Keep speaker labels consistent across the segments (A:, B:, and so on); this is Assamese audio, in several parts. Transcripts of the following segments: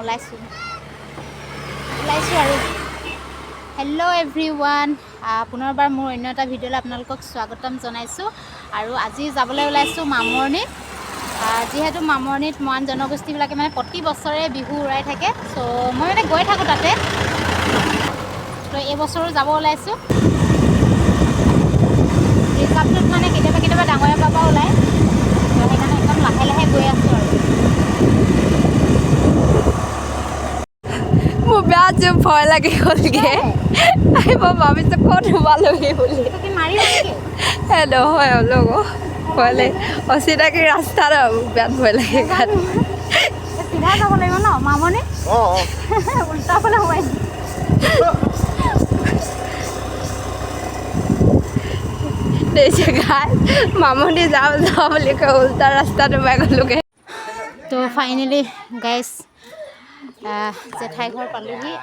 A: ওলাইছোঁ আৰু হেল্ল' এভৰিৱান পুনৰবাৰ মোৰ অন্য এটা ভিডিঅ'লৈ আপোনালোকক স্বাগতম জনাইছোঁ আৰু আজি যাবলৈ ওলাইছোঁ মামৰণিত যিহেতু মামৰণিত মৰাণ জনগোষ্ঠীবিলাকে মানে প্ৰতি বছৰে বিহু উৰাই থাকে চ' মই মানে গৈ থাকোঁ তাতে তো এই বছৰো যাব ওলাইছোঁ ৰিজাৰ্ভটোত মানে কেতিয়াবা ডাঙৰীয়া বাবা ওলায় তো সেইকাৰণে একদম লাহে লাহে গৈ আছোঁ আৰু
B: মোৰ বেয়া যে ভয় লাগি গ'লগৈ আহিব ভাবিছোঁ ক'ত সোমালোহি বুলি নহয় অলপ ভয় লাগে অচিনাকি ৰাস্তাত বিৰাট ভয় লাগে
A: চিধা যাব লাগিব ন মামনি উল্টা ফালে সোমাই
B: জেগাত মামনি যাওঁ বুলি কৈ উল্টা ৰাস্তাত সোমাই গ'লোগৈ
A: তো ফাইনেলি গাইজ জেঠাই ঘৰ পালোহি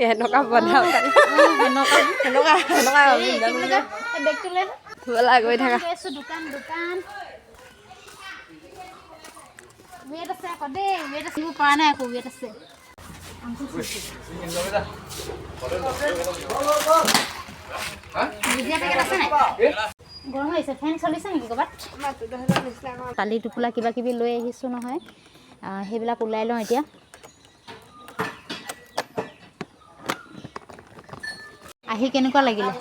B: এনেকুৱা বনাওঁ বলা গৈ থাকা
A: দোকান ৱেট আছে আকৌ দেই ৱেট আছে পৰা নাই আকৌ ৱেট আছে গৰম হৈছে ফেন চলিছে নেকি ক'ৰবাত কালি টোপোলা কিবা কিবি লৈ আহিছোঁ নহয় সেইবিলাক ওলাই লওঁ এতিয়া আহি কেনেকুৱা লাগিলে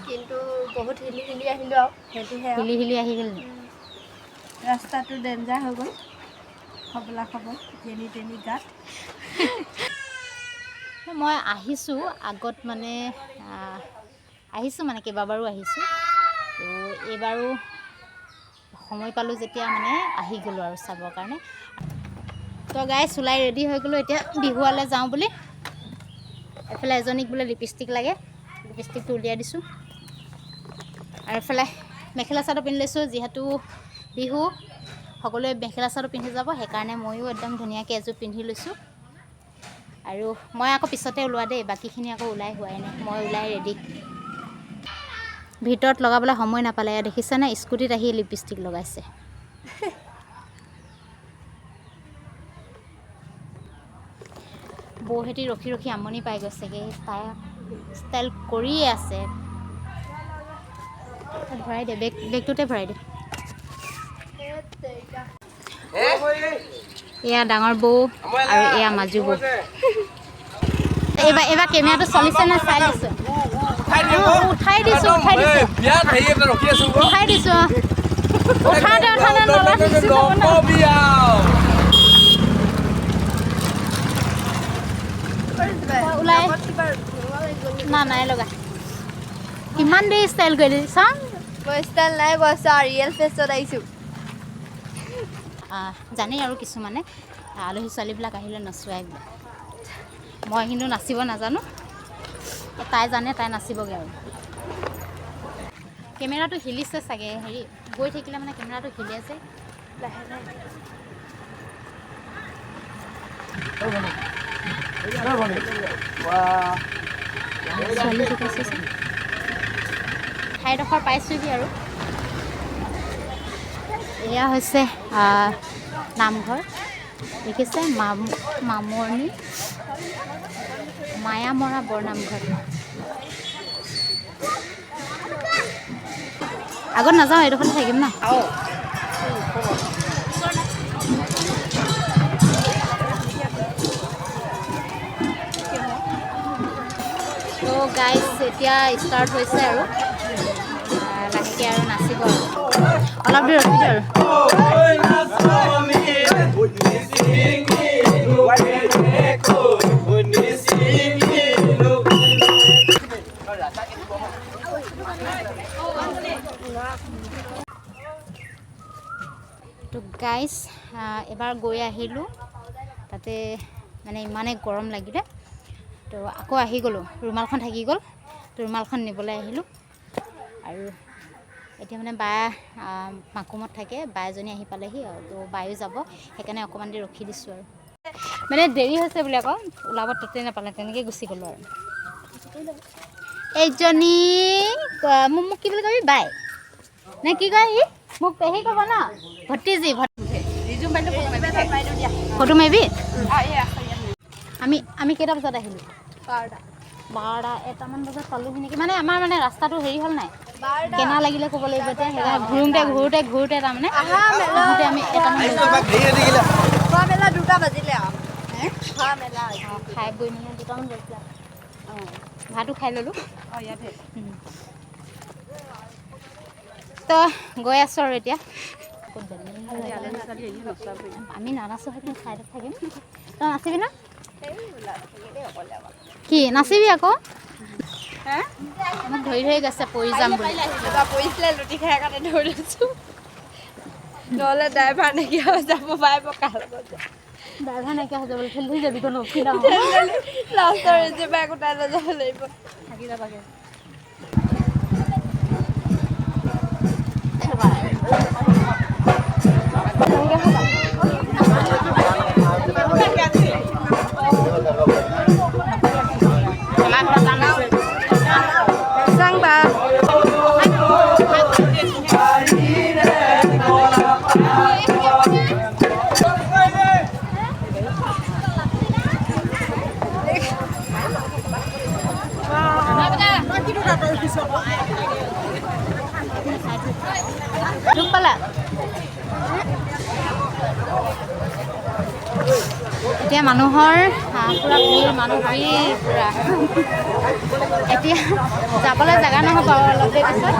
B: কিন্তু বহুত হিলি আহিলোঁ আৰু সেইটোহে
A: হিলি আহি গ'ল
B: ৰাস্তাটো ডেঞ্জাৰ হৈ গ'ল খবলা খবৰ যেনি গাত
A: মই আহিছোঁ আগত মানে কেইবাবাৰো আহিছোঁ তো এইবাৰো সময় পালোঁ যেতিয়া মানে আহি গ'লোঁ আৰু চাবৰ কাৰণে তো গাই চুলাই ৰেডি হৈ গ'লোঁ এতিয়া বিহুৱালৈ যাওঁ বুলি এফালে এজনীক বোলে লিপষ্টিক লাগে লিপষ্টিকটো উলিয়াই দিছোঁ আৰু এফালে মেখেলা চাদৰ পিন্ধি লৈছোঁ যিহেতু বিহু সকলোৱে মেখেলা চাদৰ পিন্ধি যাব সেইকাৰণে ময়ো একদম ধুনীয়াকৈ এযোৰ পিন্ধি লৈছোঁ আৰু মই আকৌ পিছতে ওলোৱা দেই বাকীখিনি আকৌ ওলাই হোৱাই নাই মই ওলাই ৰেডি ভিতৰত লগাবলৈ সময় নাপালে দেখিছেনে স্কুটিত আহি লিপষ্টিক লগাইছে বৌহেঁতি ৰখি আমনি পাই গৈছেগৈ তাই ষ্টাইল কৰিয়ে আছে ভৰাই দে বেগটোতে ভৰাই দে এয়া ডাঙৰ বৌ আৰু এয়া মাজু বৌ এইবাৰ কেমেৰাটো চলিছে নে চাই লৈছোঁ উঠাই দিছোঁ ওলাই নাই লগা কিমান দেৰি ষ্টাইল কৰি চাওঁ
B: মই ষ্টাইল নাই কৈছোঁ ৰিয়েল ফেচত আহিছোঁ
A: জানেই আৰু কিছুমানে আলহী ছোৱালীবিলাক আহিলে নচুৱাই মই কিন্তু নাচিব নাজানো তাই জানে তাই নাচিবগৈ আৰু কেমেৰাটো হিলিছে চাগে হেৰি গৈ থাকিলে মানে কেমেৰাটো হিলি আছে লাহে ছোৱালী জোকাইছে ঠাইডোখৰ পাইছোঁহি আৰু এয়া হৈছে নামঘৰ দেখিছে মামৰণি মায়ামৰা বৰনামঘৰ আগত নাযাওঁ এইডোখৰতে থাকিম ন তো গাইজ এতিয়া ষ্টাৰ্ট হৈছে আৰু লাহেকৈ আৰু নাচিব আৰু অলপ দেৰি ৰখি দিওঁ আৰু তো গাইজ এবাৰ গৈ আহিলোঁ তাতে মানে ইমানেই গৰম লাগিলে তো আকৌ আহি গ'লোঁ ৰুমালখন থাকি গ'ল তো ৰুমালখন নিবলৈ আহিলোঁ আৰু এতিয়া মানে বা মাকুমত থাকে বা এজনী আহি পালেহি আৰু তো বায়ো যাব সেইকাৰণে অকণমান দেৰি ৰখি দিছোঁ আৰু মানে দেৰি হৈছে বুলি আকৌ ওলাব ততে নাপালে তেনেকৈ গুচি গ'লোঁ আৰু এইজনী মোক কি বুলি কবি বাই নে কি কয় সি মোক পেহী ক'ব ন ভতিজী ফটো মাৰিবি আমি কেইটা বজাত আহিলোঁ 12টা 1টামান বজাত পালোহি নেকি মানে আমাৰ মানে ৰাস্তাটো হেৰি হ'ল নাই কেনা লাগিলে ক'ব লাগিব এতিয়া সেইকাৰণে ঘূৰোঁতে তাৰমানে আহোঁতে আমি 1টামান
B: মেলা 2টা বাজিলে আৰু
A: খাই বৈ মানে 2টামান বাজিলে ভাতো খাই ল'লোঁ তো গৈ আছোঁ আৰু এতিয়া আমি নানাচোঁ সেইখিনি চাইডত থাকিম তই নাচিবি ন কি নাচিবি আকৌ মোক ধৰি গৈছে পৰি যাম বুলি
B: পৰিছিলে লুটি খাই কাৰণে ধৰি লৈছোঁ নহ'লে ড্ৰাইভাৰ নাইকিয়া হৈ যাব পাৰিব
A: ড্ৰাইভাৰ নাইকিয়া হৈ যাব ঠেলি যাবি কোনো
B: লাষ্টৰ ৰেজিবা গোটাই লৈ যাব লাগিব
A: থাকি যাবাগে এতিয়া মানুহৰ পুৰা ভিৰ মানুহ ভিৰ পুৰা এতিয়া যাবলৈ জেগা নহ'ব আৰু অলপ দেৰি পিছত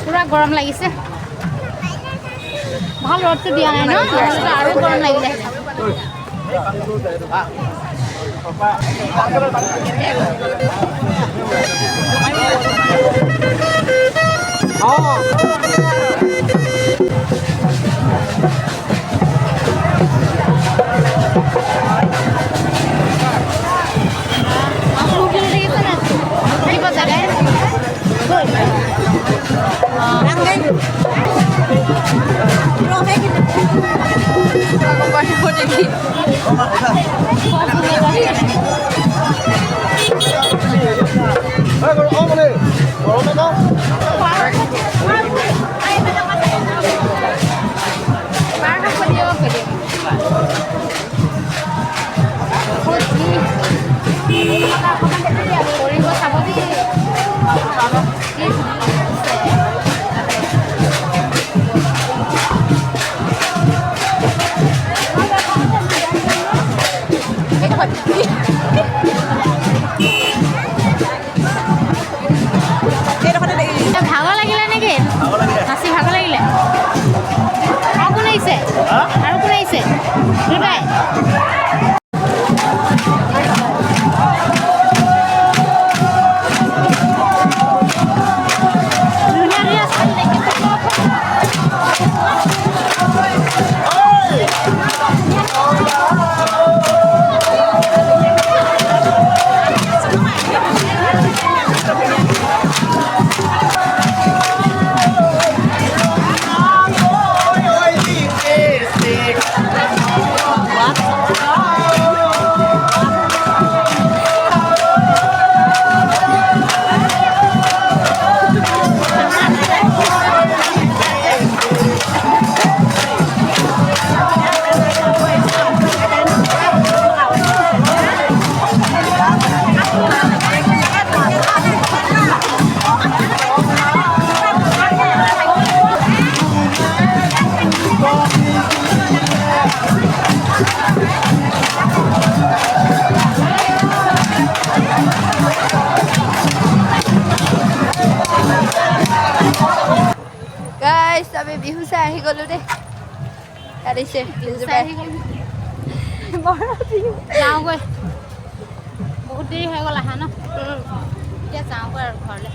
A: পুৰা গৰম লাগিছে ভাল ৰ'দটো দিয়া নাই ন নহ'লেতো আৰু গৰম লাগিলে ভাগৰ লাগিলে নেকি নাচি ভাগৰ লাগিলে আৰু কোন আহিছে দুটাই
B: আমি বিহু চাই আহি গ'লো দেই কাটিছে
A: যাওঁগৈ বহুত দেৰি হৈ গ'ল আহা ন এতিয়া যাওঁগৈ আৰু ঘৰলৈ